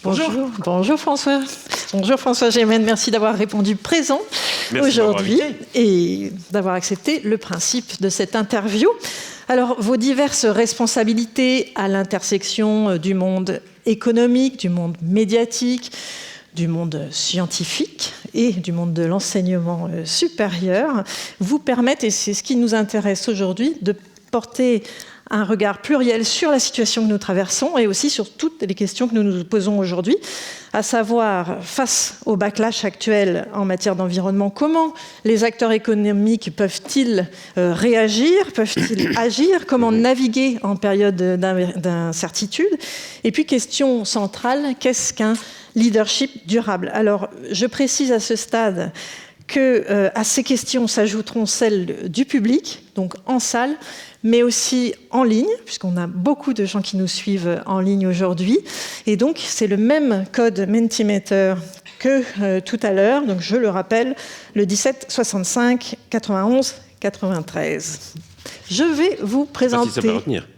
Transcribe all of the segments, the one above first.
Bonjour François. Bonjour François Gémen, merci d'avoir répondu présent aujourd'hui et d'avoir accepté le principe de cette interview. Alors, vos diverses responsabilités à l'intersection du monde économique, du monde médiatique, du monde scientifique et du monde de l'enseignement supérieur vous permettent, et c'est ce qui nous intéresse aujourd'hui, de porter un regard pluriel sur la situation que nous traversons et aussi sur toutes les questions que nous nous posons aujourd'hui, à savoir, face au backlash actuel en matière d'environnement, comment les acteurs économiques peuvent-ils réagir, peuvent-ils agir, comment naviguer en période d'incertitude, et puis question centrale, qu'est-ce qu'un leadership durable? Alors, je précise à ce stade que à ces questions s'ajouteront celles du public, donc en salle, mais aussi en ligne, puisqu'on a beaucoup de gens qui nous suivent en ligne aujourd'hui. Et donc, c'est le même code Mentimeter que tout à l'heure. Donc, je le rappelle, le 17 65 91 93. Je vais vous présenter... Je sais pas si ça peut retenir.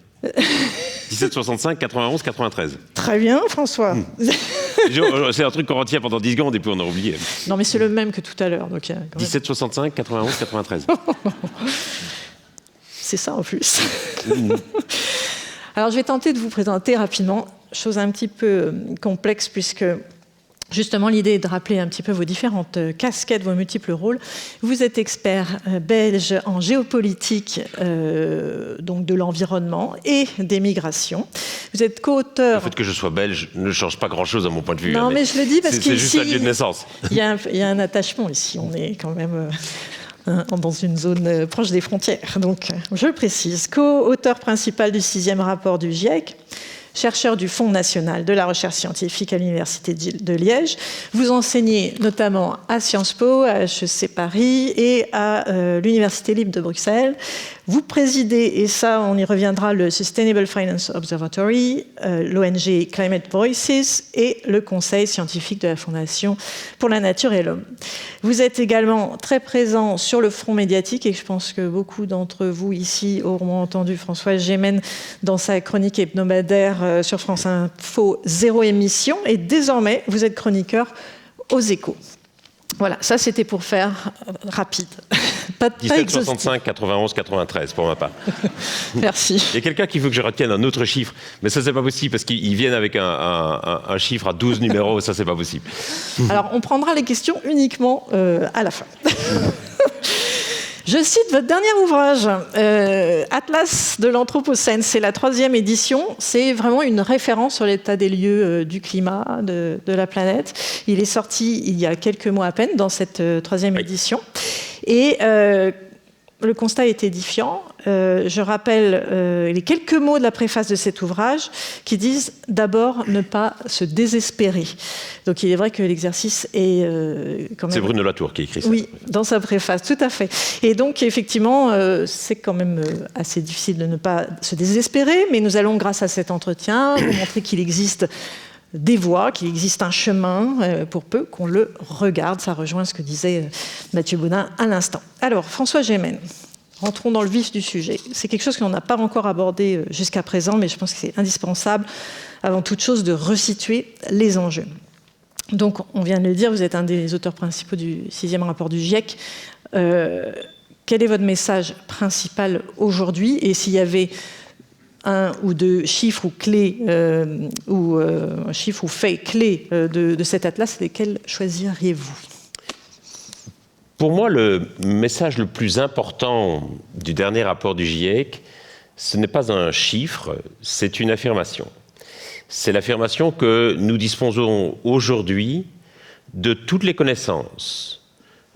17 65 91 93. Très bien, François. C'est un truc qu'on retient pendant 10 secondes et puis on a oublié. Non, mais c'est le même que tout à l'heure. 17 65 91 93. C'est ça en plus. Alors je vais tenter de vous présenter rapidement, chose un petit peu complexe puisque justement l'idée est de rappeler un petit peu vos différentes casquettes, vos multiples rôles. Vous êtes expert belge en géopolitique donc de l'environnement et des migrations. Vous êtes co-auteur... Le fait que je sois belge ne change pas grand-chose à mon point de vue. Non, mais je le dis parce que c'est juste un lieu de naissance. Il y a un attachement ici, on est quand même... dans une zone proche des frontières. Donc, je le précise, co-auteur principal du 6e rapport du GIEC, chercheur du Fonds national de la recherche scientifique à l'Université de Liège. Vous enseignez notamment à Sciences Po, à HEC Paris et à l'Université libre de Bruxelles. Vous présidez, et ça on y reviendra, le Sustainable Finance Observatory, l'ONG Climate Voices et le Conseil scientifique de la Fondation pour la Nature et l'Homme. Vous êtes également très présent sur le front médiatique et je pense que beaucoup d'entre vous ici auront entendu François Gémen dans sa chronique hebdomadaire sur France Info Zéro émission et désormais vous êtes chroniqueur aux Échos. Voilà, ça c'était pour faire rapide. Pas 17 65 91 93 pour ma part. Merci. Il y a quelqu'un qui veut que je retienne un autre chiffre, mais ça c'est pas possible parce qu'ils viennent avec un chiffre à 12 numéros, ça c'est pas possible. Alors on prendra les questions uniquement à la fin. Je cite votre dernier ouvrage, Atlas de l'Anthropocène. C'est la 3e édition. C'est vraiment une référence sur l'état des lieux du climat, de la planète. Il est sorti il y a quelques mois à peine dans cette 3e édition. Et le constat est édifiant. Je rappelle les quelques mots de la préface de cet ouvrage qui disent d'abord ne pas se désespérer. Donc il est vrai que l'exercice est quand même... C'est Bruno Latour qui écrit ça. Oui, dans sa préface, tout à fait. Et donc effectivement, c'est quand même assez difficile de ne pas se désespérer, mais nous allons, grâce à cet entretien, vous montrer qu'il existe des voies, qu'il existe un chemin, pour peu qu'on le regarde. Ça rejoint ce que disait Mathieu Baudin à l'instant. Alors, François Gémen, rentrons dans le vif du sujet. C'est quelque chose qu'on n'a pas encore abordé jusqu'à présent, mais je pense que c'est indispensable, avant toute chose, de resituer les enjeux. Donc, on vient de le dire, vous êtes un des auteurs principaux du 6e rapport du GIEC. Quel est votre message principal aujourd'hui? Et s'il y avait un ou deux chiffres ou clés, chiffres ou faits clés de cet atlas, lesquels choisiriez-vous? Pour moi, le message le plus important du dernier rapport du GIEC, ce n'est pas un chiffre, c'est une affirmation. C'est l'affirmation que nous disposons aujourd'hui de toutes les connaissances,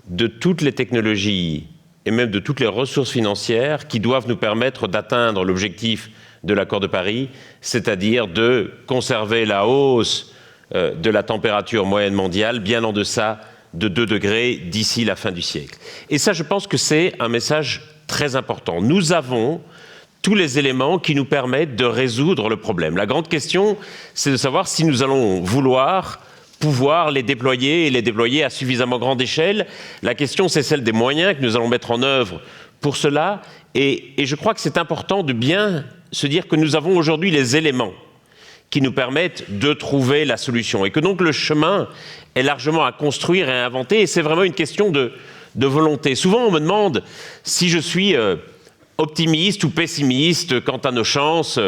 de toutes les technologies et même de toutes les ressources financières qui doivent nous permettre d'atteindre l'objectif de l'accord de Paris, c'est-à-dire de conserver la hausse de la température moyenne mondiale bien en deçà de 2 degrés d'ici la fin du siècle. Et ça, je pense que c'est un message très important. Nous avons tous les éléments qui nous permettent de résoudre le problème. La grande question, c'est de savoir si nous allons pouvoir les déployer et les déployer à suffisamment grande échelle. La question, c'est celle des moyens que nous allons mettre en œuvre pour cela. Et je crois que c'est important de bien se dire que nous avons aujourd'hui les éléments qui nous permettent de trouver la solution. Et que donc le chemin est largement à construire et à inventer, et c'est vraiment une question de volonté. Souvent, on me demande si je suis optimiste ou pessimiste quant à nos chances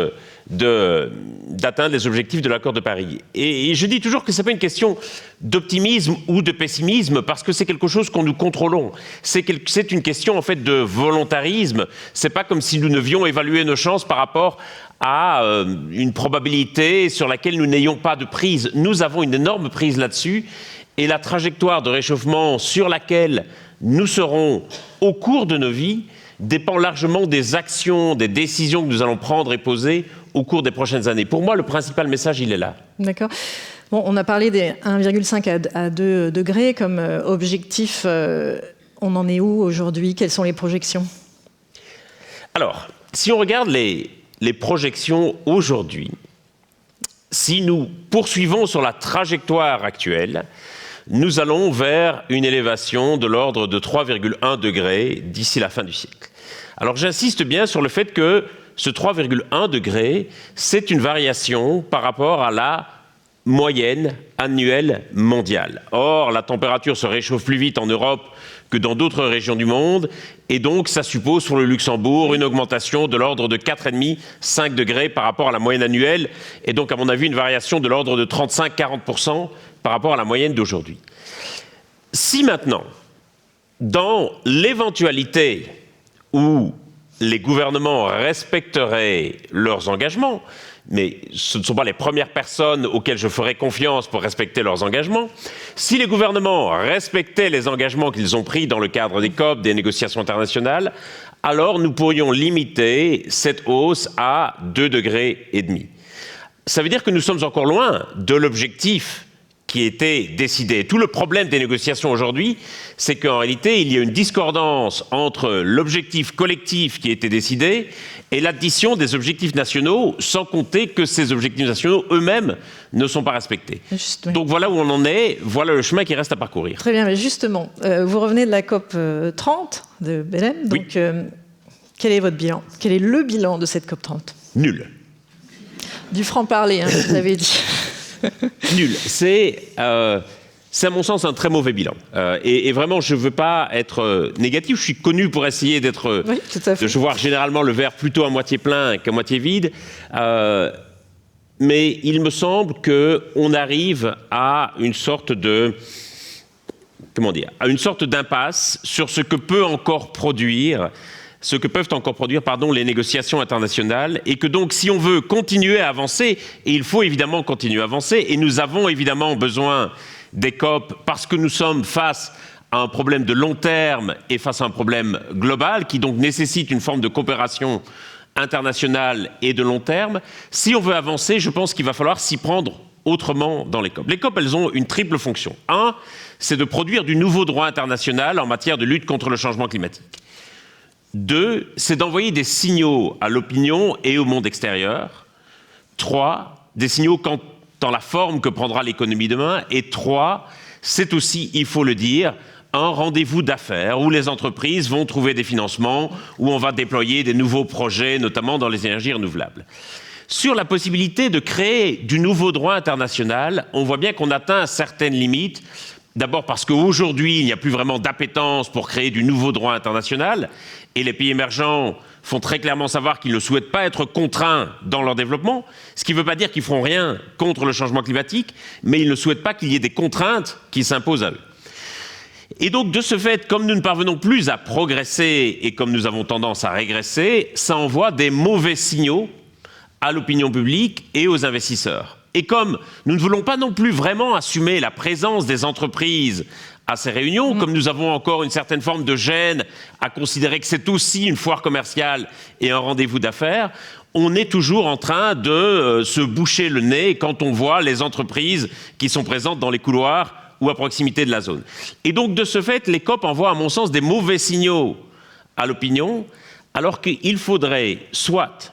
d'atteindre les objectifs de l'accord de Paris. Et je dis toujours que ce n'est pas une question d'optimisme ou de pessimisme, parce que c'est quelque chose qu'on nous contrôlons. C'est une question en fait de volontarisme. C'est pas comme si nous devions évaluer nos chances par rapport à une probabilité sur laquelle nous n'ayons pas de prise. Nous avons une énorme prise là-dessus, et la trajectoire de réchauffement sur laquelle nous serons au cours de nos vies dépend largement des actions, des décisions que nous allons prendre et poser au cours des prochaines années. Pour moi, le principal message, il est là. D'accord. Bon, on a parlé des 1,5 à 2 degrés comme objectif. On en est où aujourd'hui? Quelles sont les projections? Alors, si on regarde les projections aujourd'hui, si nous poursuivons sur la trajectoire actuelle, nous allons vers une élévation de l'ordre de 3,1 degrés d'ici la fin du siècle. Alors j'insiste bien sur le fait que ce 3,1 degrés, c'est une variation par rapport à la moyenne annuelle mondiale. Or, la température se réchauffe plus vite en Europe que dans d'autres régions du monde, et donc ça suppose pour le Luxembourg une augmentation de l'ordre de 4,5-5 degrés par rapport à la moyenne annuelle, et donc à mon avis une variation de l'ordre de 35-40% par rapport à la moyenne d'aujourd'hui. Si maintenant, dans l'éventualité où les gouvernements respecteraient leurs engagements, mais ce ne sont pas les premières personnes auxquelles je ferai confiance pour respecter leurs engagements, si les gouvernements respectaient les engagements qu'ils ont pris dans le cadre des COP, des négociations internationales, alors nous pourrions limiter cette hausse à 2,5 degrés. Ça veut dire que nous sommes encore loin de l'objectif qui était décidé. Tout le problème des négociations aujourd'hui, c'est qu'en réalité, il y a une discordance entre l'objectif collectif qui a été décidé et l'addition des objectifs nationaux, sans compter que ces objectifs nationaux eux-mêmes ne sont pas respectés. Juste, oui. Donc voilà où on en est, voilà le chemin qui reste à parcourir. Très bien, mais justement, vous revenez de la COP 30 de Belém, donc oui. Quel est votre bilan? Quel est le bilan de cette COP 30? Nul. Du franc-parler, hein, vous avez dit. Nul. C'est à mon sens un très mauvais bilan. Et vraiment, je ne veux pas être négatif. Je suis connu pour essayer d'être... Oui, tout à fait. Je vois généralement le verre plutôt à moitié plein qu'à moitié vide. Mais il me semble qu'on arrive à une sorte de... Comment dire? À une sorte d'impasse sur ce que peuvent encore produire les négociations internationales, et que donc si on veut continuer à avancer, et il faut évidemment continuer à avancer, et nous avons évidemment besoin des COP parce que nous sommes face à un problème de long terme et face à un problème global qui donc nécessite une forme de coopération internationale et de long terme. Si on veut avancer, je pense qu'il va falloir s'y prendre autrement dans les COP. Les COP, elles ont une triple fonction. Un, c'est de produire du nouveau droit international en matière de lutte contre le changement climatique. 2, c'est d'envoyer des signaux à l'opinion et au monde extérieur. 3, des signaux quant à la forme que prendra l'économie demain. Et 3, c'est aussi, il faut le dire, un rendez-vous d'affaires où les entreprises vont trouver des financements, où on va déployer des nouveaux projets, notamment dans les énergies renouvelables. Sur la possibilité de créer du nouveau droit international, on voit bien qu'on atteint certaines limites. D'abord parce qu'aujourd'hui, il n'y a plus vraiment d'appétence pour créer du nouveau droit international, et les pays émergents font très clairement savoir qu'ils ne souhaitent pas être contraints dans leur développement, ce qui ne veut pas dire qu'ils ne feront rien contre le changement climatique, mais ils ne souhaitent pas qu'il y ait des contraintes qui s'imposent à eux. Et donc, de ce fait, comme nous ne parvenons plus à progresser et comme nous avons tendance à régresser, ça envoie des mauvais signaux à l'opinion publique et aux investisseurs. Et comme nous ne voulons pas non plus vraiment assumer la présence des entreprises à ces réunions, comme nous avons encore une certaine forme de gêne à considérer que c'est aussi une foire commerciale et un rendez-vous d'affaires, on est toujours en train de se boucher le nez quand on voit les entreprises qui sont présentes dans les couloirs ou à proximité de la zone. Et donc, de ce fait, les COP envoient, à mon sens, des mauvais signaux à l'opinion, alors qu'il faudrait soit...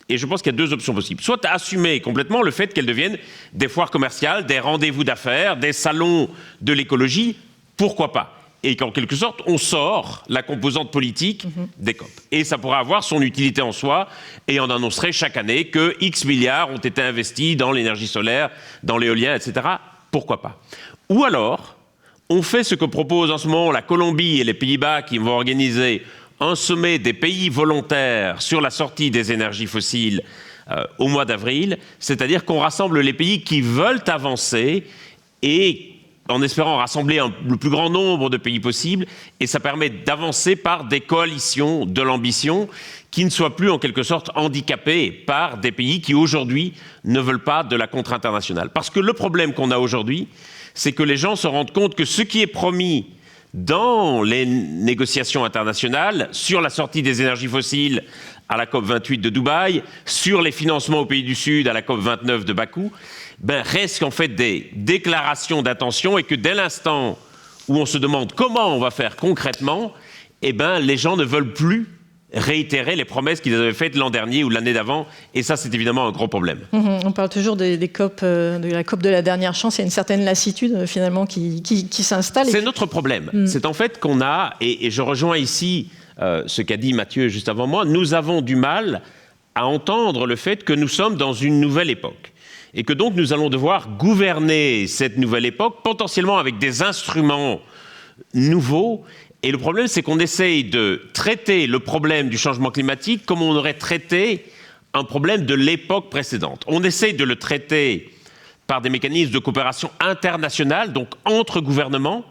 Et je pense qu'il y a deux options possibles. Soit assumer complètement le fait qu'elles deviennent des foires commerciales, des rendez-vous d'affaires, des salons de l'écologie, pourquoi pas. et qu'en quelque sorte, on sort la composante politique des COP. Et ça pourra avoir son utilité en soi, et on annoncerait chaque année que X milliards ont été investis dans l'énergie solaire, dans l'éolien, etc. Pourquoi pas? Ou alors, on fait ce que proposent en ce moment la Colombie et les Pays-Bas qui vont organiser un sommet des pays volontaires sur la sortie des énergies fossiles au mois d'avril, c'est-à-dire qu'on rassemble les pays qui veulent avancer et en espérant rassembler le plus grand nombre de pays possible, et ça permet d'avancer par des coalitions de l'ambition qui ne soient plus en quelque sorte handicapées par des pays qui aujourd'hui ne veulent pas de la contre internationale. Parce que le problème qu'on a aujourd'hui, c'est que les gens se rendent compte que ce qui est promis dans les négociations internationales sur la sortie des énergies fossiles à la COP28 de Dubaï, sur les financements aux pays du Sud à la COP29 de Bakou, restent en fait des déclarations d'intention, et que dès l'instant où on se demande comment on va faire concrètement, les gens ne veulent plus réitérer les promesses qu'ils avaient faites l'an dernier ou l'année d'avant, et ça c'est évidemment un gros problème. On parle toujours des COP, de la COP de la dernière chance. Il y a une certaine lassitude finalement qui s'installe. C'est notre problème. C'est en fait qu'on a, et je rejoins ici ce qu'a dit Mathieu juste avant moi, nous avons du mal à entendre le fait que nous sommes dans une nouvelle époque. Et que donc nous allons devoir gouverner cette nouvelle époque, potentiellement avec des instruments nouveaux. Et le problème, c'est qu'on essaye de traiter le problème du changement climatique comme on aurait traité un problème de l'époque précédente. On essaye de le traiter par des mécanismes de coopération internationale, donc entre gouvernements.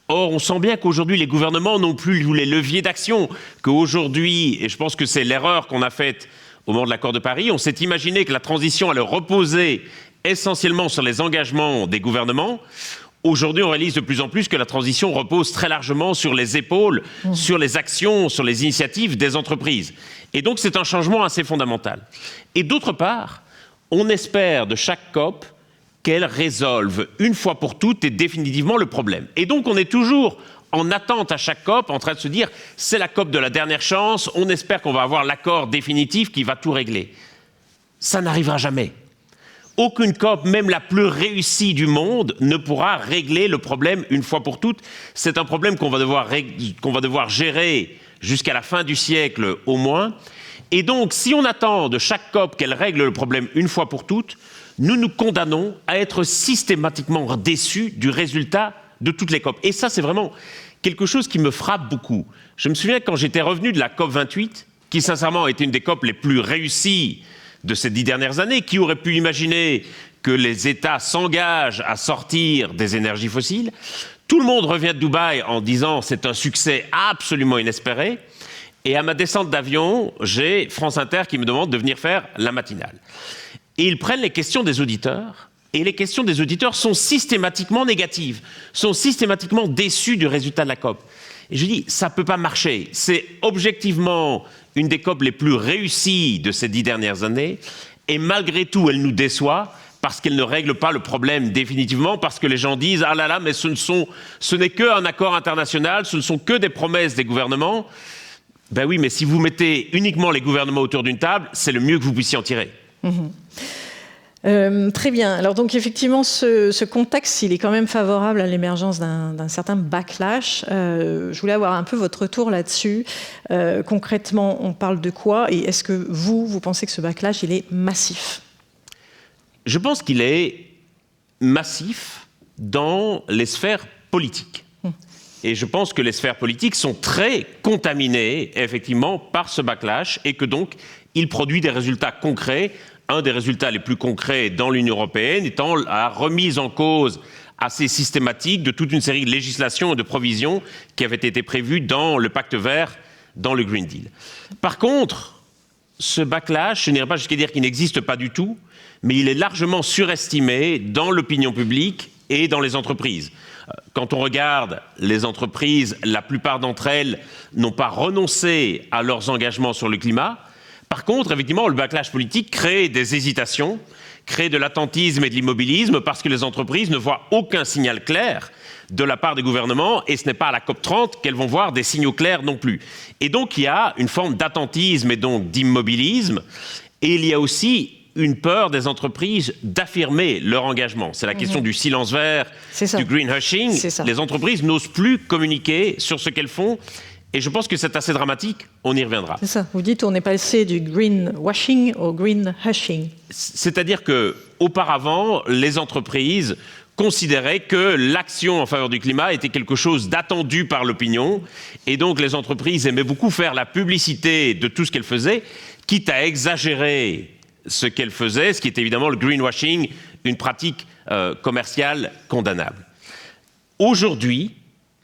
Or, on sent bien qu'aujourd'hui, les gouvernements n'ont plus les leviers d'action. Qu'aujourd'hui, et je pense que c'est l'erreur qu'on a faite au moment de l'accord de Paris, on s'est imaginé que la transition allait reposer essentiellement sur les engagements des gouvernements. Aujourd'hui, on réalise de plus en plus que la transition repose très largement sur les épaules, sur les actions, sur les initiatives des entreprises. Et donc, c'est un changement assez fondamental. Et d'autre part, on espère de chaque COP qu'elle résolve une fois pour toutes et définitivement le problème. Et donc, on est toujours en attente à chaque COP, en train de se dire « c'est la COP de la dernière chance, on espère qu'on va avoir l'accord définitif qui va tout régler ». Ça n'arrivera jamais. Aucune COP, même la plus réussie du monde, ne pourra régler le problème une fois pour toutes. C'est un problème qu'on va devoir gérer jusqu'à la fin du siècle au moins. Et donc, si on attend de chaque COP qu'elle règle le problème une fois pour toutes, nous nous condamnons à être systématiquement déçus du résultat de toutes les COP. Et ça, c'est vraiment quelque chose qui me frappe beaucoup. Je me souviens quand j'étais revenu de la COP 28, qui sincèrement a été une des COP les plus réussies de ces 10 dernières années, qui aurait pu imaginer que les États s'engagent à sortir des énergies fossiles. Tout le monde revient de Dubaï en disant c'est un succès absolument inespéré. Et à ma descente d'avion, j'ai France Inter qui me demande de venir faire la matinale. Et ils prennent les questions des auditeurs, et les questions des auditeurs sont systématiquement négatives, sont systématiquement déçus du résultat de la COP. Et je dis, ça ne peut pas marcher. C'est objectivement une des COP les plus réussies de ces 10 dernières années, et malgré tout, elle nous déçoit, parce qu'elle ne règle pas le problème définitivement, parce que les gens disent « Ah là là, mais ce n'est qu'un accord international, ce ne sont que des promesses des gouvernements. » Ben oui, mais si vous mettez uniquement les gouvernements autour d'une table, c'est le mieux que vous puissiez en tirer. Très bien. Alors donc effectivement, ce contexte, il est quand même favorable à l'émergence d'un certain backlash. Je voulais avoir un peu votre retour là-dessus. Concrètement, on parle de quoi? Et est-ce que vous pensez que ce backlash, il est massif? Je pense qu'il est massif dans les sphères politiques. Et je pense que les sphères politiques sont très contaminées, effectivement, par ce backlash, et que donc, il produit des résultats concrets. Un des résultats les plus concrets dans l'Union européenne étant la remise en cause assez systématique de toute une série de législations et de provisions qui avaient été prévues dans le Pacte vert, dans le Green Deal. Par contre, ce backlash, je n'irai pas jusqu'à dire qu'il n'existe pas du tout, mais il est largement surestimé dans l'opinion publique et dans les entreprises. Quand on regarde les entreprises, la plupart d'entre elles n'ont pas renoncé à leurs engagements sur le climat. Par contre, effectivement, le backlash politique crée des hésitations, crée de l'attentisme et de l'immobilisme parce que les entreprises ne voient aucun signal clair de la part des gouvernements et ce n'est pas à la COP30 qu'elles vont voir des signaux clairs non plus. Et donc, il y a une forme d'attentisme et donc d'immobilisme et il y a aussi une peur des entreprises d'affirmer leur engagement. C'est la question du silence vert, du greenwashing. Les entreprises n'osent plus communiquer sur ce qu'elles font. Et je pense que c'est assez dramatique, on y reviendra. C'est ça, vous dites on est passé du greenwashing au greenhushing. C'est-à-dire qu'auparavant, les entreprises considéraient que l'action en faveur du climat était quelque chose d'attendu par l'opinion. Et donc les entreprises aimaient beaucoup faire la publicité de tout ce qu'elles faisaient, quitte à exagérer ce qu'elles faisaient, ce qui est évidemment le greenwashing, une pratique commerciale condamnable. Aujourd'hui,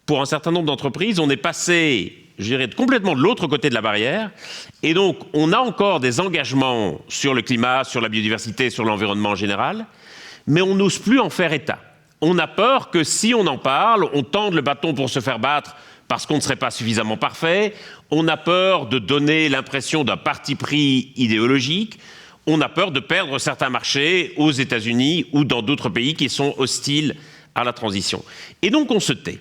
pour un certain nombre d'entreprises, on est passé, je dirais, complètement de l'autre côté de la barrière. Et donc, on a encore des engagements sur le climat, sur la biodiversité, sur l'environnement en général, mais on n'ose plus en faire état. On a peur que si on en parle, on tende le bâton pour se faire battre parce qu'on ne serait pas suffisamment parfait. On a peur de donner l'impression d'un parti pris idéologique. On a peur de perdre certains marchés aux États-Unis ou dans d'autres pays qui sont hostiles à la transition. Et donc, on se tait.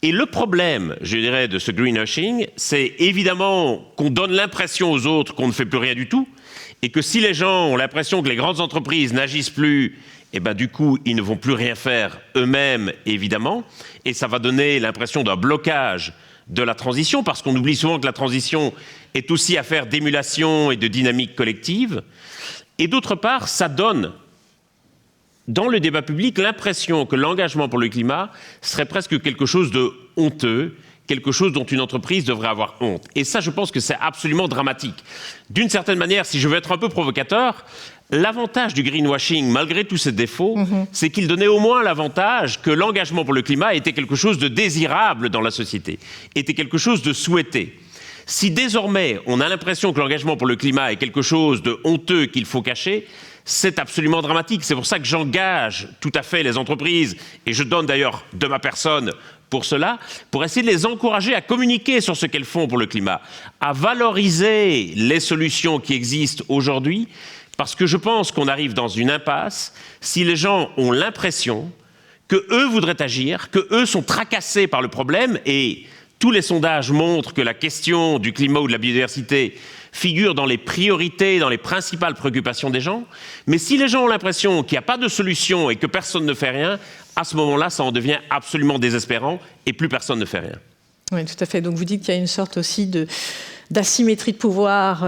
Et le problème, je dirais, de ce greenwashing, c'est évidemment qu'on donne l'impression aux autres qu'on ne fait plus rien du tout, et que si les gens ont l'impression que les grandes entreprises n'agissent plus, et ben du coup, ils ne vont plus rien faire eux-mêmes, évidemment, et ça va donner l'impression d'un blocage de la transition, parce qu'on oublie souvent que la transition est aussi affaire d'émulation et de dynamique collective. Et d'autre part, ça donne dans le débat public l'impression que l'engagement pour le climat serait presque quelque chose de honteux, quelque chose dont une entreprise devrait avoir honte. Et ça, je pense que c'est absolument dramatique. D'une certaine manière, si je veux être un peu provocateur, l'avantage du greenwashing, malgré tous ses défauts, c'est qu'il donnait au moins l'avantage que l'engagement pour le climat était quelque chose de désirable dans la société, était quelque chose de souhaité. Si désormais on a l'impression que l'engagement pour le climat est quelque chose de honteux qu'il faut cacher, c'est absolument dramatique. C'est pour ça que j'engage tout à fait les entreprises, et je donne d'ailleurs de ma personne pour cela, pour essayer de les encourager à communiquer sur ce qu'elles font pour le climat, à valoriser les solutions qui existent aujourd'hui, parce que je pense qu'on arrive dans une impasse si les gens ont l'impression qu'eux voudraient agir, qu'eux sont tracassés par le problème, et tous les sondages montrent que la question du climat ou de la biodiversité figure dans les priorités, dans les principales préoccupations des gens. Mais si les gens ont l'impression qu'il n'y a pas de solution et que personne ne fait rien, à ce moment-là, ça en devient absolument désespérant et plus personne ne fait rien. Oui, tout à fait. Donc vous dites qu'il y a une sorte aussi d'asymétrie de pouvoir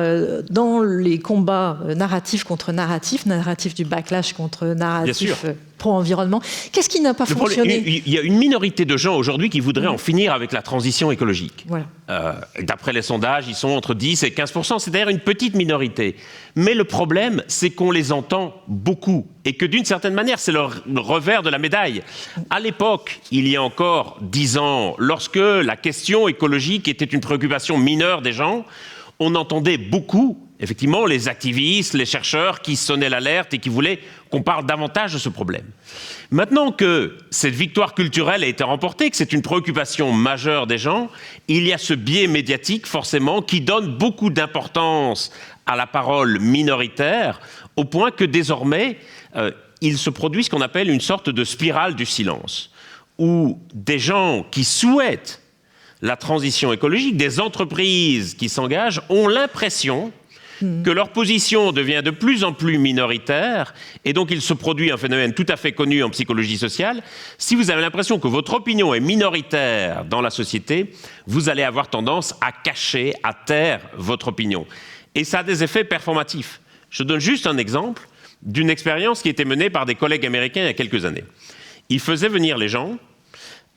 dans les combats narratifs contre narratifs, narratif du backlash contre narratif pro-environnement. Qu'est-ce qui n'a pas fonctionné ? Il y a une minorité de gens aujourd'hui qui voudraient en finir avec la transition écologique. Voilà. D'après les sondages, ils sont entre 10 et 15%. C'est d'ailleurs une petite minorité. Mais le problème, c'est qu'on les entend beaucoup. Et que d'une certaine manière, c'est le revers de la médaille. À l'époque, il y a encore 10 ans, lorsque la question écologique était une préoccupation mineure des gens, on entendait beaucoup, effectivement, les activistes, les chercheurs qui sonnaient l'alerte et qui voulaient qu'on parle davantage de ce problème. Maintenant que cette victoire culturelle a été remportée, que c'est une préoccupation majeure des gens, il y a ce biais médiatique, forcément, qui donne beaucoup d'importance à la parole minoritaire, au point que désormais, il se produit ce qu'on appelle une sorte de spirale du silence, où des gens qui souhaitent la transition écologique, des entreprises qui s'engagent, ont l'impression que leur position devient de plus en plus minoritaire, et donc il se produit un phénomène tout à fait connu en psychologie sociale. Si vous avez l'impression que votre opinion est minoritaire dans la société, vous allez avoir tendance à cacher, à taire votre opinion. Et ça a des effets performatifs. Je donne juste un exemple d'une expérience qui a été menée par des collègues américains il y a quelques années. Ils faisaient venir les gens,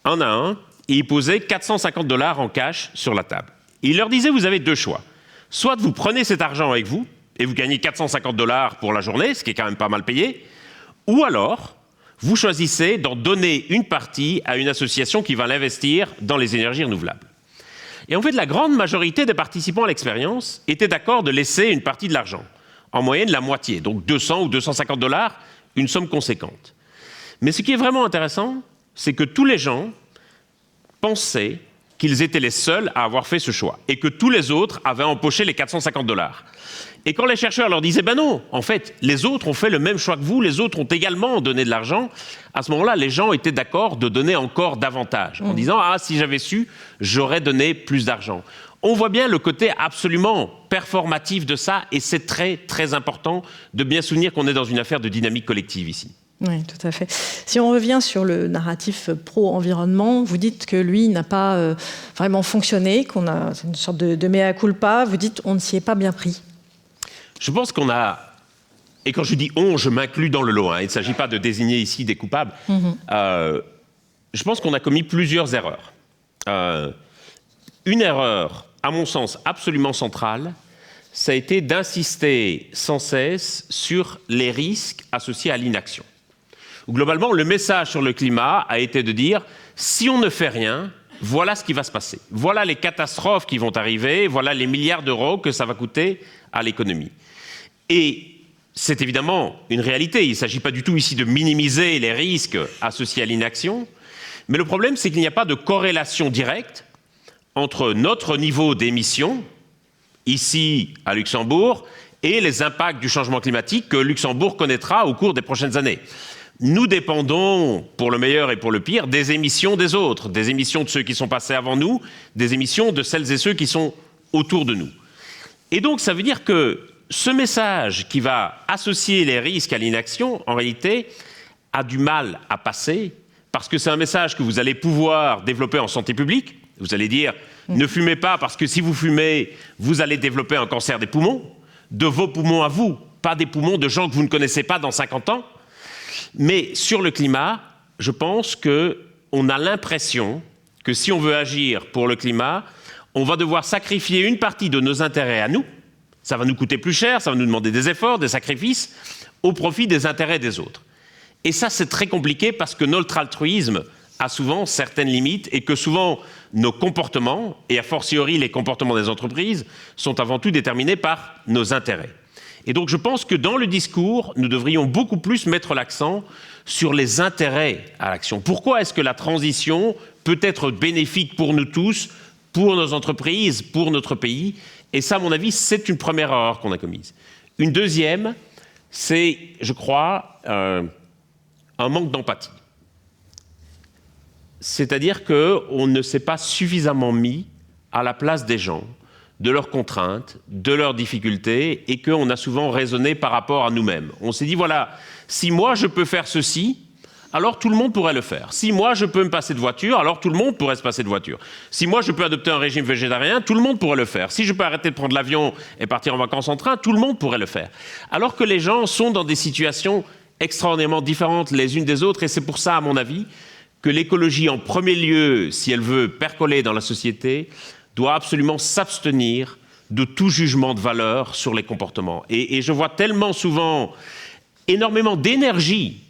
un à un, et ils posaient $450 en cash sur la table. Ils leur disaient, vous avez deux choix. Soit vous prenez cet argent avec vous, et vous gagnez $450 pour la journée, ce qui est quand même pas mal payé, ou alors, vous choisissez d'en donner une partie à une association qui va l'investir dans les énergies renouvelables. Et en fait, la grande majorité des participants à l'expérience étaient d'accord de laisser une partie de l'argent, en moyenne la moitié, donc 200 ou $250, une somme conséquente. Mais ce qui est vraiment intéressant, c'est que tous les gens pensaient qu'ils étaient les seuls à avoir fait ce choix et que tous les autres avaient empoché les $450. Et quand les chercheurs leur disaient « ben non, en fait, les autres ont fait le même choix que vous, les autres ont également donné de l'argent », à ce moment-là, les gens étaient d'accord de donner encore davantage, en disant « ah, si j'avais su, j'aurais donné plus d'argent ». On voit bien le côté absolument performatif de ça, et c'est très, très important de bien souvenir qu'on est dans une affaire de dynamique collective ici. Oui, tout à fait. Si on revient sur le narratif pro-environnement, vous dites que lui n'a pas vraiment fonctionné, qu'on a une sorte de mea culpa. Vous dites on ne s'y est pas bien pris. Je pense qu'on a, et quand je dis on, je m'inclus dans le lot, hein, il ne s'agit pas de désigner ici des coupables, je pense qu'on a commis plusieurs erreurs. Une erreur, à mon sens, absolument centrale, ça a été d'insister sans cesse sur les risques associés à l'inaction. Globalement, le message sur le climat a été de dire, si on ne fait rien, voilà ce qui va se passer. Voilà les catastrophes qui vont arriver, voilà les milliards d'euros que ça va coûter à l'économie. Et c'est évidemment une réalité. Il ne s'agit pas du tout ici de minimiser les risques associés à l'inaction. Mais le problème, c'est qu'il n'y a pas de corrélation directe entre notre niveau d'émissions, ici à Luxembourg, et les impacts du changement climatique que Luxembourg connaîtra au cours des prochaines années. Nous dépendons, pour le meilleur et pour le pire, des émissions des autres, des émissions de ceux qui sont passés avant nous, des émissions de celles et ceux qui sont autour de nous. Et donc, ça veut dire que ce message qui va associer les risques à l'inaction, en réalité, a du mal à passer, parce que c'est un message que vous allez pouvoir développer en santé publique. Vous allez dire, ne fumez pas, parce que si vous fumez, vous allez développer un cancer des poumons, de vos poumons à vous, pas des poumons de gens que vous ne connaissez pas dans 50 ans. Mais sur le climat, je pense qu'on a l'impression que si on veut agir pour le climat, on va devoir sacrifier une partie de nos intérêts à nous. Ça va nous coûter plus cher, ça va nous demander des efforts, des sacrifices, au profit des intérêts des autres. Et ça, c'est très compliqué parce que notre altruisme a souvent certaines limites et que souvent nos comportements, et a fortiori les comportements des entreprises, sont avant tout déterminés par nos intérêts. Et donc je pense que dans le discours, nous devrions beaucoup plus mettre l'accent sur les intérêts à l'action. Pourquoi est-ce que la transition peut être bénéfique pour nous tous, pour nos entreprises, pour notre pays? Et ça, à mon avis, c'est une première erreur qu'on a commise. Une deuxième, c'est, je crois, un manque d'empathie. C'est-à-dire qu'on ne s'est pas suffisamment mis à la place des gens, de leurs contraintes, de leurs difficultés, et qu'on a souvent raisonné par rapport à nous-mêmes. On s'est dit, voilà, si moi je peux faire ceci, alors tout le monde pourrait le faire. Si moi je peux me passer de voiture, alors tout le monde pourrait se passer de voiture. Si moi je peux adopter un régime végétarien, tout le monde pourrait le faire. Si je peux arrêter de prendre l'avion et partir en vacances en train, tout le monde pourrait le faire. Alors que les gens sont dans des situations extraordinairement différentes les unes des autres, et c'est pour ça, à mon avis, que l'écologie, en premier lieu, si elle veut percoler dans la société, doit absolument s'abstenir de tout jugement de valeur sur les comportements. Et je vois tellement souvent énormément d'énergie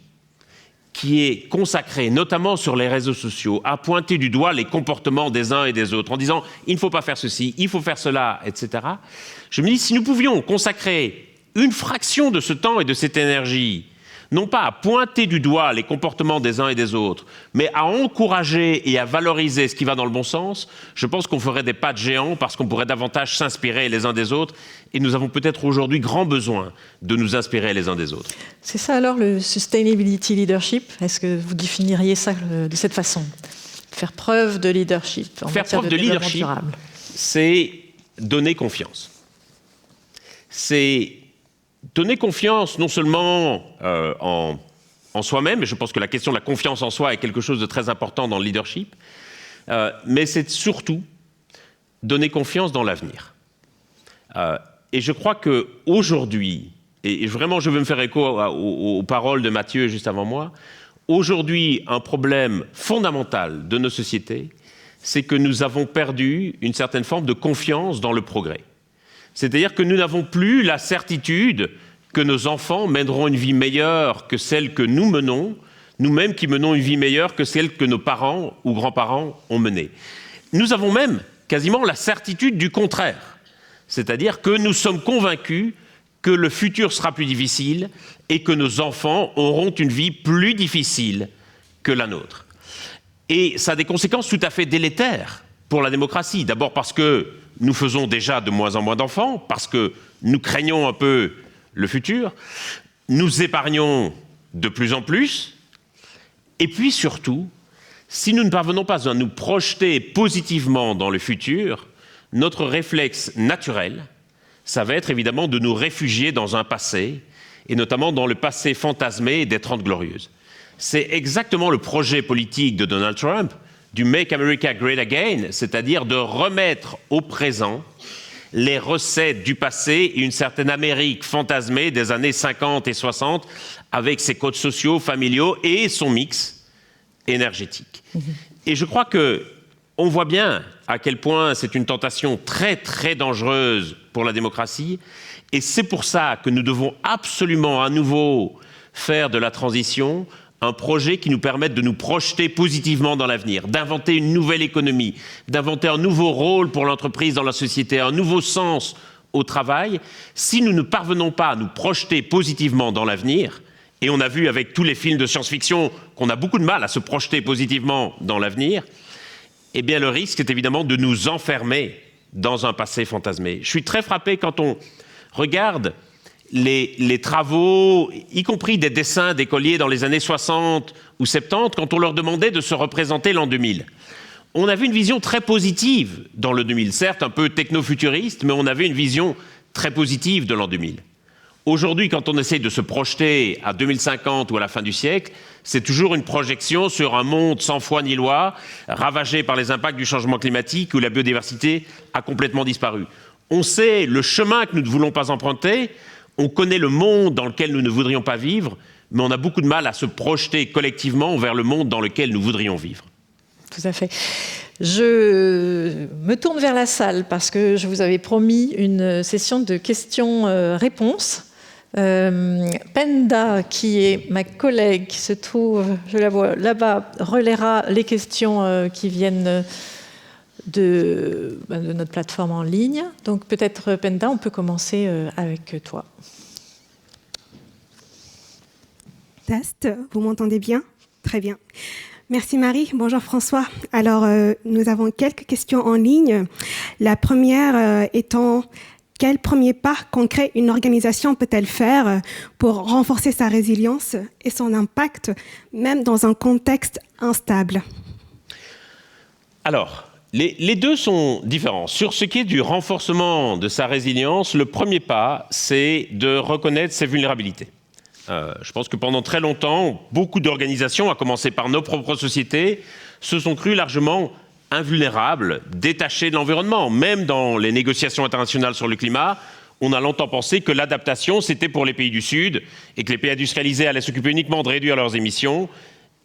qui est consacrée, notamment sur les réseaux sociaux, à pointer du doigt les comportements des uns et des autres, en disant « il ne faut pas faire ceci, il faut faire cela », etc. Je me dis, si nous pouvions consacrer une fraction de ce temps et de cette énergie, non pas à pointer du doigt les comportements des uns et des autres, mais à encourager et à valoriser ce qui va dans le bon sens, je pense qu'on ferait des pas de géant parce qu'on pourrait davantage s'inspirer les uns des autres. Et nous avons peut-être aujourd'hui grand besoin de nous inspirer les uns des autres. C'est ça alors le sustainability leadership? Est-ce que vous définiriez ça de cette façon? Faire preuve de leadership en matière de développement durable. C'est donner confiance. C'est donner confiance non seulement en soi-même, et je pense que la question de la confiance en soi est quelque chose de très important dans le leadership, mais c'est surtout donner confiance dans l'avenir. Et je crois qu'aujourd'hui, et vraiment je veux me faire écho aux paroles de Mathieu juste avant moi, aujourd'hui un problème fondamental de nos sociétés, c'est que nous avons perdu une certaine forme de confiance dans le progrès. C'est-à-dire que nous n'avons plus la certitude que nos enfants mèneront une vie meilleure que celle que nous menons, nous-mêmes qui menons une vie meilleure que celle que nos parents ou grands-parents ont menée. Nous avons même quasiment la certitude du contraire. C'est-à-dire que nous sommes convaincus que le futur sera plus difficile et que nos enfants auront une vie plus difficile que la nôtre. Et ça a des conséquences tout à fait délétères pour la démocratie. D'abord parce que nous faisons déjà de moins en moins d'enfants, parce que nous craignons un peu le futur, nous épargnons de plus en plus, et puis surtout, si nous ne parvenons pas à nous projeter positivement dans le futur, notre réflexe naturel, ça va être évidemment de nous réfugier dans un passé, et notamment dans le passé fantasmé des 30 Glorieuses. C'est exactement le projet politique de Donald Trump, du Make America Great Again, c'est-à-dire de remettre au présent les recettes du passé et une certaine Amérique fantasmée des années 50 et 60, avec ses codes sociaux, familiaux et son mix énergétique. Et je crois qu'on voit bien à quel point c'est une tentation très, très dangereuse pour la démocratie. Et c'est pour ça que nous devons absolument à nouveau faire de la transition un projet qui nous permette de nous projeter positivement dans l'avenir, d'inventer une nouvelle économie, d'inventer un nouveau rôle pour l'entreprise dans la société, un nouveau sens au travail. Si nous ne parvenons pas à nous projeter positivement dans l'avenir, et on a vu avec tous les films de science-fiction qu'on a beaucoup de mal à se projeter positivement dans l'avenir, eh bien le risque est évidemment de nous enfermer dans un passé fantasmé. Je suis très frappé quand on regarde les travaux, y compris des dessins d'écoliers dans les années 60 ou 70, quand on leur demandait de se représenter l'an 2000. On avait une vision très positive dans le 2000, certes un peu techno-futuriste, mais on avait une vision très positive de l'an 2000. Aujourd'hui, quand on essaie de se projeter à 2050 ou à la fin du siècle, c'est toujours une projection sur un monde sans foi ni loi, ravagé par les impacts du changement climatique où la biodiversité a complètement disparu. On sait le chemin que nous ne voulons pas emprunter, on connaît le monde dans lequel nous ne voudrions pas vivre, mais on a beaucoup de mal à se projeter collectivement vers le monde dans lequel nous voudrions vivre. Tout à fait. Je me tourne vers la salle parce que je vous avais promis une session de questions-réponses. Penda, qui est ma collègue, qui se trouve, je la vois là-bas, relaiera les questions qui viennent de notre plateforme en ligne. Donc peut-être, Penda, on peut commencer avec toi. Test, vous m'entendez bien? Très bien. Merci Marie. Bonjour François. Alors, nous avons quelques questions en ligne. La première étant, quel premier pas concret une organisation peut-elle faire pour renforcer sa résilience et son impact, même dans un contexte instable? Alors, les deux sont différents. Sur ce qui est du renforcement de sa résilience, le premier pas, c'est de reconnaître ses vulnérabilités. Je pense que pendant très longtemps, beaucoup d'organisations, à commencer par nos propres sociétés, se sont crues largement invulnérables, détachées de l'environnement. Même dans les négociations internationales sur le climat, on a longtemps pensé que l'adaptation, c'était pour les pays du Sud, et que les pays industrialisés allaient s'occuper uniquement de réduire leurs émissions,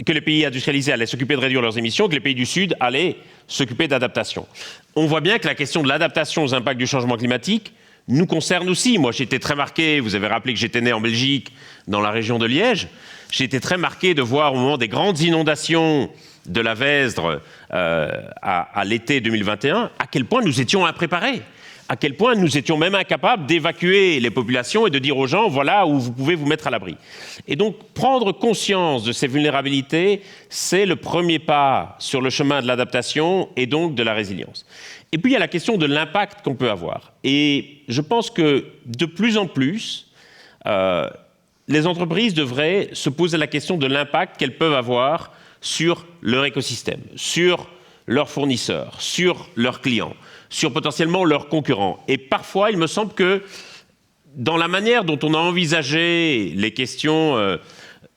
que les pays industrialisés allaient s'occuper de réduire leurs émissions, que les pays du Sud allaient s'occuper d'adaptation. On voit bien que la question de l'adaptation aux impacts du changement climatique nous concerne aussi. Moi, j'ai été très marqué, vous avez rappelé que j'étais né en Belgique, dans la région de Liège. J'ai été très marqué de voir au moment des grandes inondations de la Vesdre à l'été 2021, à quel point nous étions impréparés, à quel point nous étions même incapables d'évacuer les populations et de dire aux gens, voilà où vous pouvez vous mettre à l'abri. Et donc, prendre conscience de ces vulnérabilités, c'est le premier pas sur le chemin de l'adaptation et donc de la résilience. Et puis, il y a la question de l'impact qu'on peut avoir. Et je pense que de plus en plus, les entreprises devraient se poser la question de l'impact qu'elles peuvent avoir sur leur écosystème, sur leurs fournisseurs, sur leurs clients, sur potentiellement leurs concurrents. Et parfois, il me semble que dans la manière dont on a envisagé les questions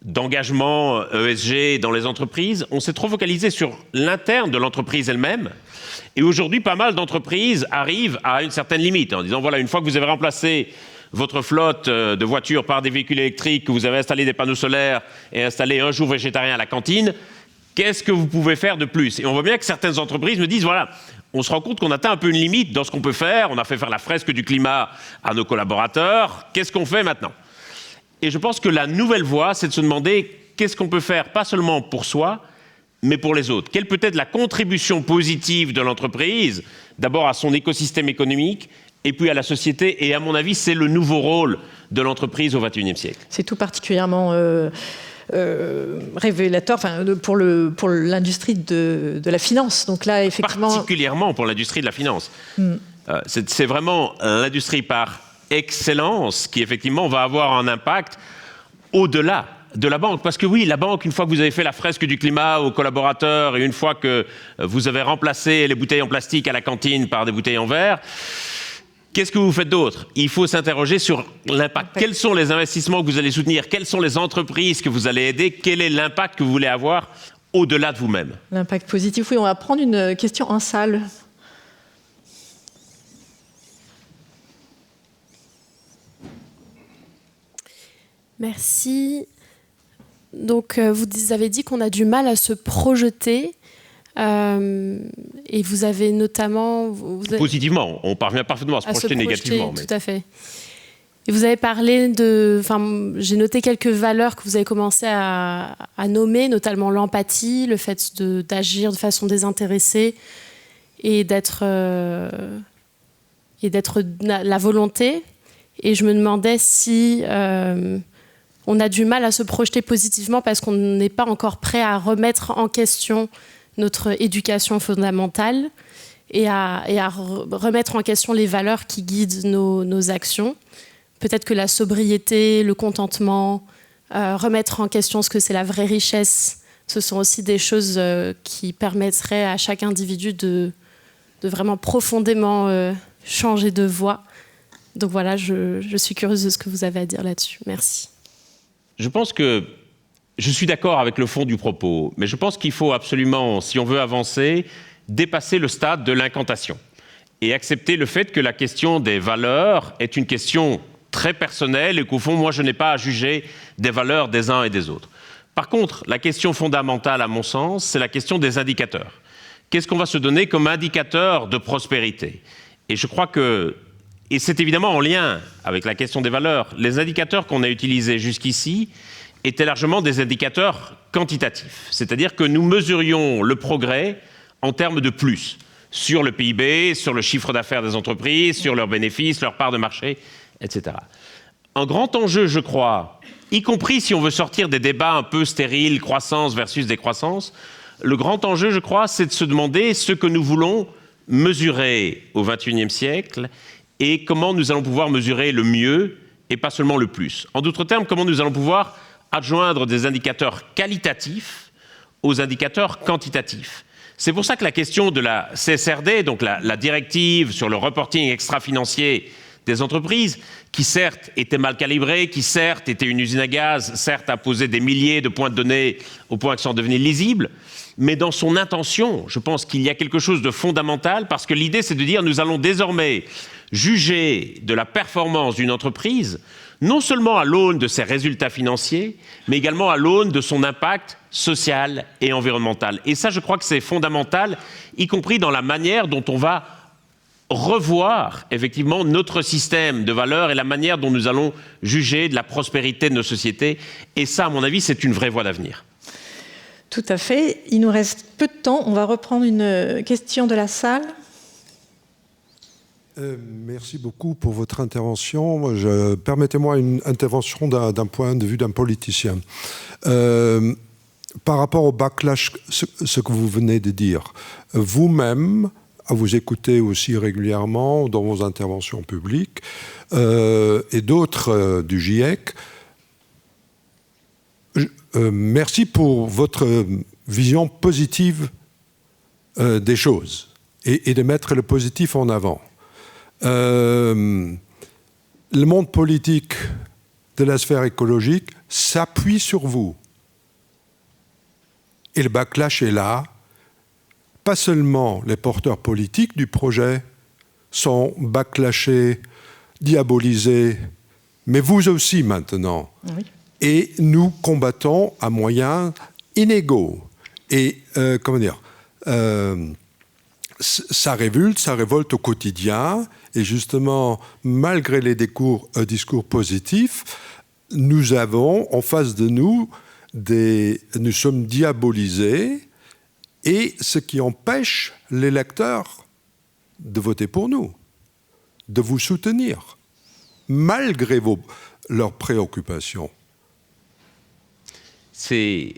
d'engagement ESG dans les entreprises, on s'est trop focalisé sur l'interne de l'entreprise elle-même. Et aujourd'hui, pas mal d'entreprises arrivent à une certaine limite, en disant, voilà, une fois que vous avez remplacé votre flotte de voitures par des véhicules électriques, que vous avez installé des panneaux solaires et installé un jour végétarien à la cantine, qu'est-ce que vous pouvez faire de plus? Et on voit bien que certaines entreprises me disent, voilà, on se rend compte qu'on atteint un peu une limite dans ce qu'on peut faire, on a fait faire la fresque du climat à nos collaborateurs, qu'est-ce qu'on fait maintenant? Et je pense que la nouvelle voie, c'est de se demander qu'est-ce qu'on peut faire, pas seulement pour soi, mais pour les autres. Quelle peut être la contribution positive de l'entreprise, d'abord à son écosystème économique, et puis à la société, et à mon avis, c'est le nouveau rôle de l'entreprise au XXIe siècle. C'est tout particulièrement révélateur pour l'industrie de la finance. Donc là, effectivement... Particulièrement pour l'industrie de la finance. C'est vraiment l'industrie par excellence qui, effectivement, va avoir un impact au-delà de la banque. Parce que oui, la banque, une fois que vous avez fait la fresque du climat aux collaborateurs et une fois que vous avez remplacé les bouteilles en plastique à la cantine par des bouteilles en verre, qu'est-ce que vous faites d'autre? Il faut s'interroger sur l'impact. Quels sont les investissements que vous allez soutenir? Quelles sont les entreprises que vous allez aider? Quel est l'impact que vous voulez avoir au-delà de vous-même? L'impact positif, oui. On va prendre une question en salle. Merci. Donc, vous avez dit qu'on a du mal à se projeter. Et vous avez notamment... Positivement, on parvient parfaitement à se projeter négativement. Tout à fait. Et vous avez parlé de... Enfin, j'ai noté quelques valeurs que vous avez commencé à nommer, notamment l'empathie, le fait d'agir de façon désintéressée et d'être la volonté. Et je me demandais si... on a du mal à se projeter positivement parce qu'on n'est pas encore prêt à remettre en question notre éducation fondamentale et à remettre en question les valeurs qui guident nos actions. Peut-être que la sobriété, le contentement, remettre en question ce que c'est la vraie richesse, ce sont aussi des choses qui permettraient à chaque individu de vraiment profondément changer de voie. Donc voilà, je suis curieuse de ce que vous avez à dire là-dessus. Merci. Je pense que je suis d'accord avec le fond du propos, mais je pense qu'il faut absolument, si on veut avancer, dépasser le stade de l'incantation et accepter le fait que la question des valeurs est une question très personnelle et qu'au fond, moi, je n'ai pas à juger des valeurs des uns et des autres. Par contre, la question fondamentale, à mon sens, c'est la question des indicateurs. Qu'est-ce qu'on va se donner comme indicateur de prospérité? Et je crois que, et c'est évidemment en lien avec la question des valeurs, les indicateurs qu'on a utilisés jusqu'ici étaient largement des indicateurs quantitatifs. C'est-à-dire que nous mesurions le progrès en termes de plus, sur le PIB, sur le chiffre d'affaires des entreprises, sur leurs bénéfices, leur part de marché, etc. Un grand enjeu, je crois, y compris si on veut sortir des débats un peu stériles, croissance versus décroissance, le grand enjeu, je crois, c'est de se demander ce que nous voulons mesurer au XXIe siècle et comment nous allons pouvoir mesurer le mieux et pas seulement le plus. En d'autres termes, comment nous allons pouvoir adjoindre des indicateurs qualitatifs aux indicateurs quantitatifs. C'est pour ça que la question de la CSRD, donc la directive sur le reporting extra-financier des entreprises, qui certes était mal calibrée, qui certes était une usine à gaz, certes a posé des milliers de points de données au point qu'ils sont devenus lisibles, mais dans son intention, je pense qu'il y a quelque chose de fondamental, parce que l'idée c'est de dire nous allons désormais juger de la performance d'une entreprise, non seulement à l'aune de ses résultats financiers, mais également à l'aune de son impact social et environnemental. Et ça, je crois que c'est fondamental, y compris dans la manière dont on va revoir effectivement notre système de valeurs et la manière dont nous allons juger de la prospérité de nos sociétés. Et ça, à mon avis, c'est une vraie voie d'avenir. Tout à fait. Il nous reste peu de temps. On va reprendre une question de la salle. Merci beaucoup pour votre intervention. Permettez-moi une intervention d'un point de vue d'un politicien. Par rapport au backlash, ce que vous venez de dire, vous-même, à vous écouter aussi régulièrement dans vos interventions publiques, et d'autres du GIEC, merci pour votre vision positive des choses et de mettre le positif en avant. Le monde politique de la sphère écologique s'appuie sur vous. Et le backlash est là. Pas seulement les porteurs politiques du projet sont backlashés, diabolisés, mais vous aussi maintenant. Oui. Et nous combattons à moyens inégaux. Et, ça révolte au quotidien. Et justement, malgré les discours positifs, nous avons en face de nous, nous sommes diabolisés, et ce qui empêche les lecteurs de voter pour nous, de vous soutenir, malgré leurs préoccupations. Ce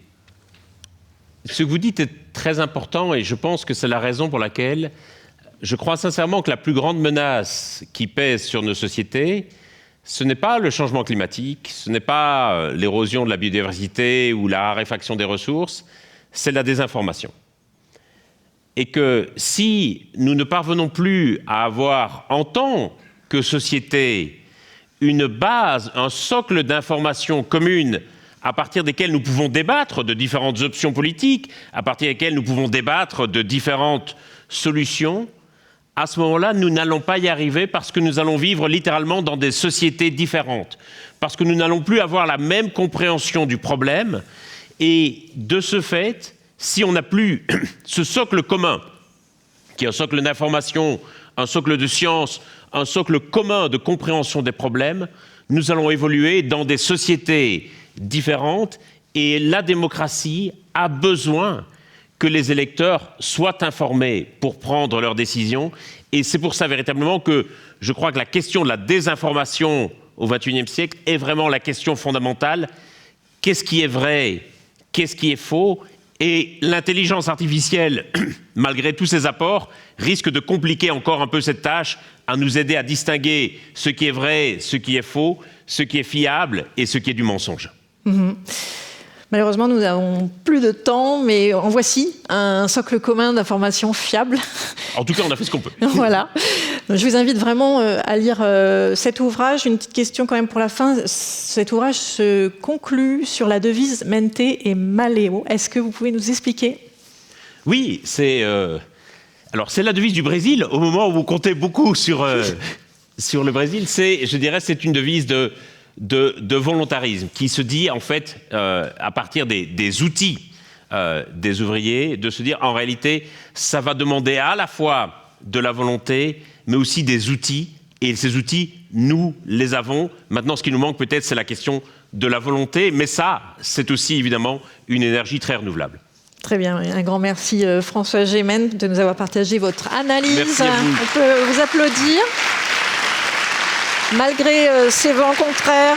que vous dites est très important, et je pense que c'est la raison pour laquelle je crois sincèrement que la plus grande menace qui pèse sur nos sociétés, ce n'est pas le changement climatique, ce n'est pas l'érosion de la biodiversité ou la raréfaction des ressources, c'est la désinformation. Et que si nous ne parvenons plus à avoir, en tant que société, une base, un socle d'informations communes à partir desquelles nous pouvons débattre de différentes options politiques, à partir desquelles nous pouvons débattre de différentes solutions, à ce moment-là, nous n'allons pas y arriver parce que nous allons vivre littéralement dans des sociétés différentes, parce que nous n'allons plus avoir la même compréhension du problème. Et de ce fait, si on n'a plus ce socle commun, qui est un socle d'information, un socle de science, un socle commun de compréhension des problèmes, nous allons évoluer dans des sociétés différentes et la démocratie a besoin que les électeurs soient informés pour prendre leurs décisions. Et c'est pour ça véritablement que je crois que la question de la désinformation au XXIe siècle est vraiment la question fondamentale. Qu'est-ce qui est vrai? Qu'est-ce qui est faux? Et l'intelligence artificielle, malgré tous ses apports, risque de compliquer encore un peu cette tâche, à nous aider à distinguer ce qui est vrai, ce qui est faux, ce qui est fiable et ce qui est du mensonge. Malheureusement, nous n'avons plus de temps, mais en voici un socle commun d'informations fiables. En tout cas, on a fait ce qu'on peut. Voilà. Je vous invite vraiment à lire cet ouvrage. Une petite question quand même pour la fin. Cet ouvrage se conclut sur la devise Mente et Maleo. Est-ce que vous pouvez nous expliquer? Oui, c'est la devise du Brésil. Au moment où vous comptez beaucoup sur le Brésil, je dirais, c'est une devise de volontarisme qui se dit en fait à partir des outils des ouvriers, de se dire en réalité ça va demander à la fois de la volonté mais aussi des outils, et ces outils nous les avons. Maintenant ce qui nous manque peut-être c'est la question de la volonté, mais ça c'est aussi évidemment une énergie très renouvelable. Très bien, un grand merci François Gémen de nous avoir partagé votre analyse. Merci à vous. On peut vous applaudir. Malgré ces vents contraires.